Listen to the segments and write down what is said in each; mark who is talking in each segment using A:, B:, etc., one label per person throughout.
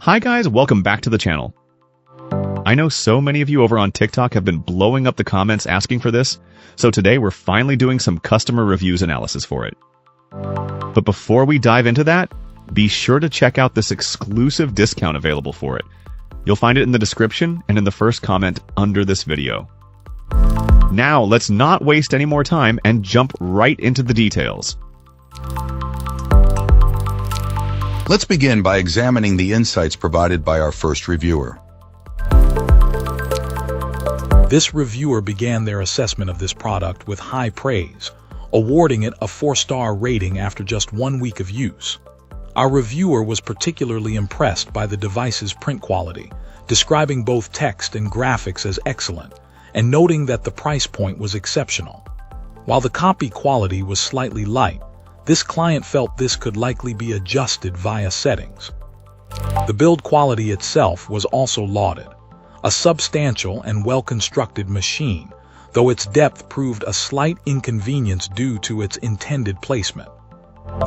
A: Hi guys, welcome back to the channel. I know so many of you over on TikTok have been blowing up the comments asking for this, so today we're finally doing some customer reviews analysis for it. But before we dive into that, be sure to check out this exclusive discount available for it. You'll find it in the description and in the first comment under this video. Now, let's not waste any more time and jump right into the details.
B: Let's begin by examining the insights provided by our first reviewer.
C: This reviewer began their assessment of this product with high praise, awarding it a 4-star rating after just 1 week of use. Our reviewer was particularly impressed by the device's print quality, describing both text and graphics as excellent, and noting that the price point was exceptional. While the copy quality was slightly light, this client felt this could likely be adjusted via settings. The build quality itself was also lauded. A substantial and well-constructed machine, though its depth proved a slight inconvenience due to its intended placement.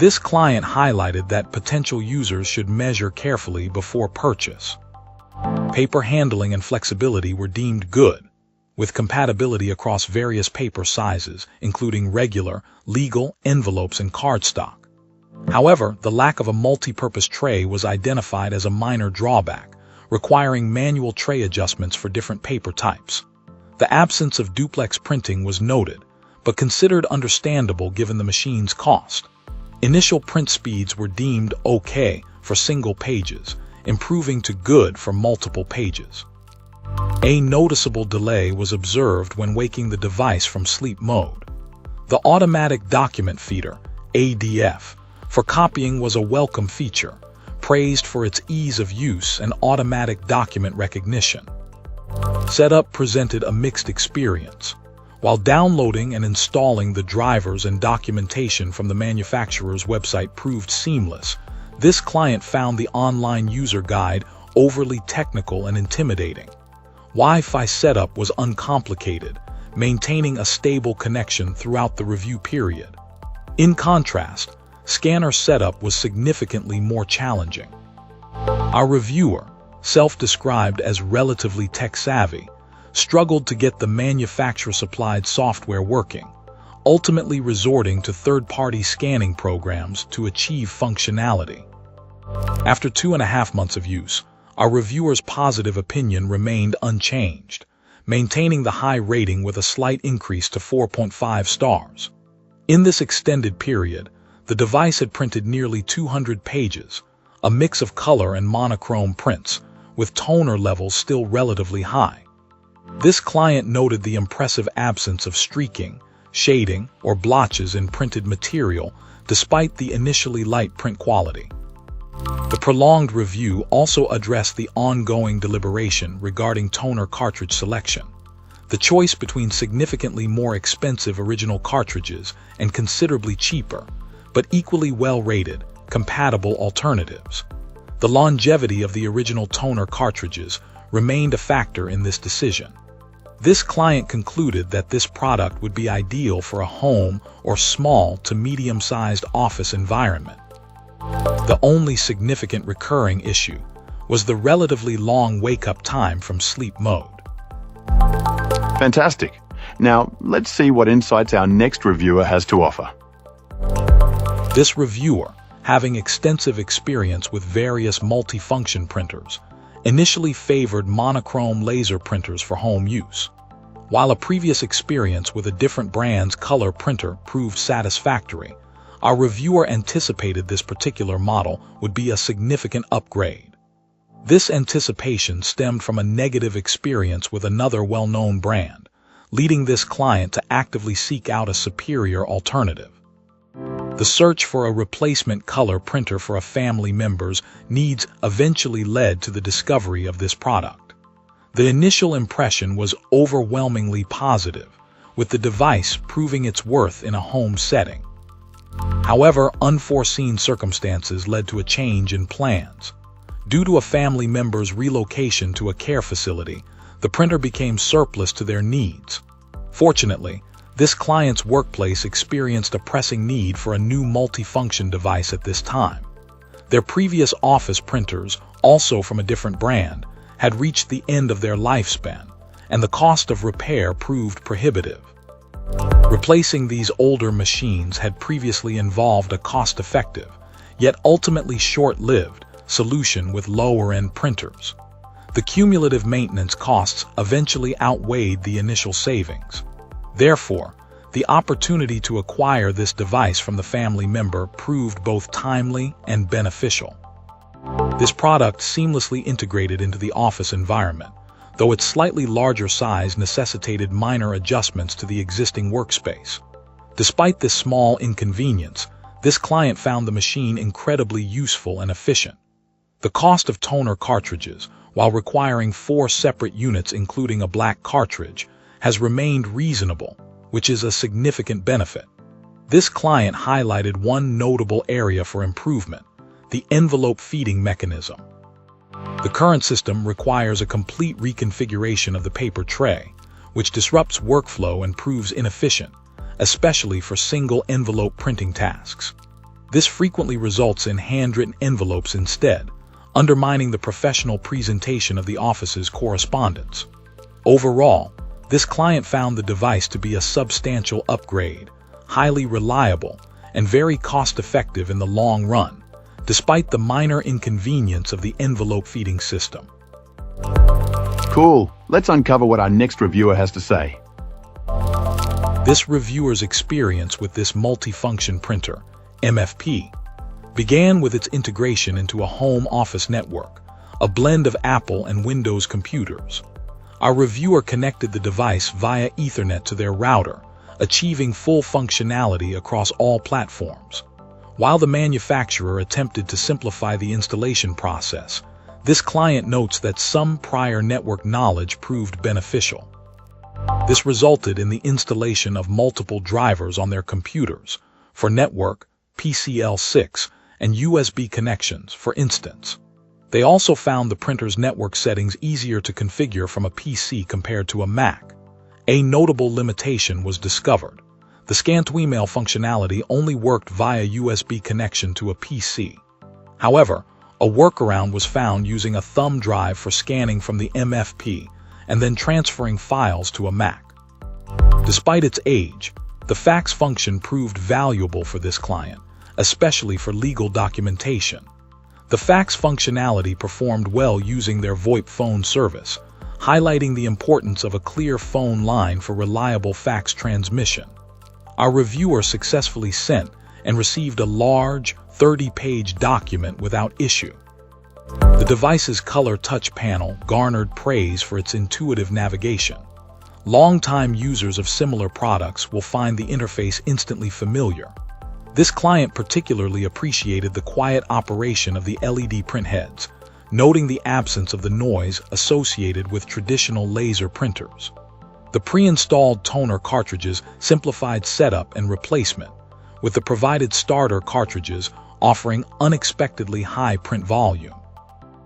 C: This client highlighted that potential users should measure carefully before purchase. Paper handling and flexibility were deemed good, with compatibility across various paper sizes, including regular, legal, envelopes, and cardstock. However, the lack of a multi-purpose tray was identified as a minor drawback, requiring manual tray adjustments for different paper types. The absence of duplex printing was noted, but considered understandable given the machine's cost. Initial print speeds were deemed okay for single pages, improving to good for multiple pages. A noticeable delay was observed when waking the device from sleep mode. The automatic document feeder, ADF, for copying was a welcome feature, praised for its ease of use and automatic document recognition. Setup presented a mixed experience. While downloading and installing the drivers and documentation from the manufacturer's website proved seamless, this client found the online user guide overly technical and intimidating. Wi-Fi setup was uncomplicated, maintaining a stable connection throughout the review period. In contrast, scanner setup was significantly more challenging. Our reviewer, self-described as relatively tech-savvy, struggled to get the manufacturer-supplied software working, ultimately resorting to third-party scanning programs to achieve functionality. After 2.5 months of use, our reviewer's positive opinion remained unchanged, maintaining the high rating with a slight increase to 4.5 stars. In this extended period, the device had printed nearly 200 pages, a mix of color and monochrome prints, with toner levels still relatively high. This client noted the impressive absence of streaking, shading, or blotches in printed material, despite the initially light print quality. The prolonged review also addressed the ongoing deliberation regarding toner cartridge selection. The choice between significantly more expensive original cartridges and considerably cheaper, but equally well-rated, compatible alternatives. The longevity of the original toner cartridges remained a factor in this decision. This client concluded that this product would be ideal for a home or small to medium-sized office environment. The only significant recurring issue was the relatively long wake-up time from sleep mode.
D: Fantastic. Now, let's see what insights our next reviewer has to offer.
C: This reviewer, having extensive experience with various multifunction printers, initially favored monochrome laser printers for home use. While a previous experience with a different brand's color printer proved satisfactory, our reviewer anticipated this particular model would be a significant upgrade. This anticipation stemmed from a negative experience with another well-known brand, leading this client to actively seek out a superior alternative. The search for a replacement color printer for a family member's needs eventually led to the discovery of this product. The initial impression was overwhelmingly positive, with the device proving its worth in a home setting. However, unforeseen circumstances led to a change in plans. Due to a family member's relocation to a care facility, the printer became surplus to their needs. Fortunately, this client's workplace experienced a pressing need for a new multifunction device at this time. Their previous office printers, also from a different brand, had reached the end of their lifespan, and the cost of repair proved prohibitive. Replacing these older machines had previously involved a cost-effective, yet ultimately short-lived, solution with lower-end printers. The cumulative maintenance costs eventually outweighed the initial savings. Therefore, the opportunity to acquire this device from the family member proved both timely and beneficial. This product seamlessly integrated into the office environment, though its slightly larger size necessitated minor adjustments to the existing workspace. Despite this small inconvenience, this client found the machine incredibly useful and efficient. The cost of toner cartridges, while requiring 4 separate units including a black cartridge, has remained reasonable, which is a significant benefit. This client highlighted one notable area for improvement: the envelope feeding mechanism. The current system requires a complete reconfiguration of the paper tray, which disrupts workflow and proves inefficient, especially for single envelope printing tasks. This frequently results in handwritten envelopes instead, undermining the professional presentation of the office's correspondence. Overall, this client found the device to be a substantial upgrade, highly reliable, and very cost-effective in the long run, despite the minor inconvenience of the envelope feeding system.
D: Cool. Let's uncover what our next reviewer has to say.
C: This reviewer's experience with this multifunction printer, MFP, began with its integration into a home office network, a blend of Apple and Windows computers. Our reviewer connected the device via Ethernet to their router, achieving full functionality across all platforms. While the manufacturer attempted to simplify the installation process, this client notes that some prior network knowledge proved beneficial. This resulted in the installation of multiple drivers on their computers for network, PCL6, and USB connections, for instance. They also found the printer's network settings easier to configure from a PC compared to a Mac. A notable limitation was discovered. The scan-to-email functionality only worked via USB connection to a PC. However, a workaround was found using a thumb drive for scanning from the MFP and then transferring files to a Mac. Despite its age, the fax function proved valuable for this client, especially for legal documentation. The fax functionality performed well using their VoIP phone service, highlighting the importance of a clear phone line for reliable fax transmission. Our reviewer successfully sent and received a large, 30-page document without issue. The device's color touch panel garnered praise for its intuitive navigation. Longtime users of similar products will find the interface instantly familiar. This client particularly appreciated the quiet operation of the LED printheads, noting the absence of the noise associated with traditional laser printers. The pre-installed toner cartridges simplified setup and replacement, with the provided starter cartridges offering unexpectedly high print volume.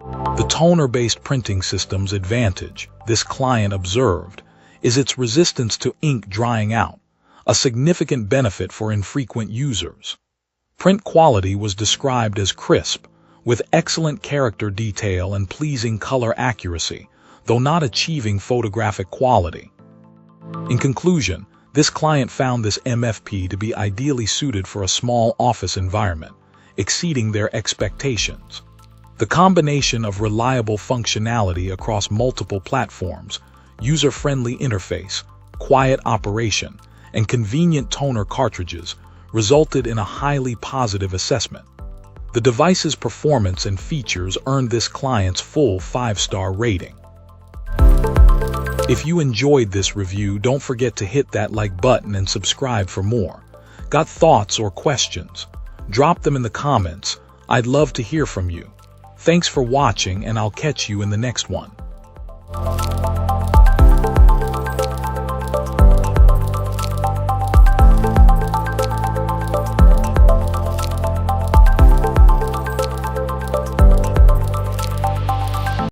C: The toner-based printing system's advantage, this client observed, is its resistance to ink drying out, a significant benefit for infrequent users. Print quality was described as crisp, with excellent character detail and pleasing color accuracy, though not achieving photographic quality. In conclusion, this client found this MFP to be ideally suited for a small office environment, exceeding their expectations. The combination of reliable functionality across multiple platforms, user-friendly interface, quiet operation, and convenient toner cartridges resulted in a highly positive assessment. The device's performance and features earned this client's full 5-star rating. If you enjoyed this review, don't forget to hit that like button and subscribe for more. Got thoughts or questions? Drop them in the comments. I'd love to hear from you. Thanks for watching, and I'll catch you in the next one.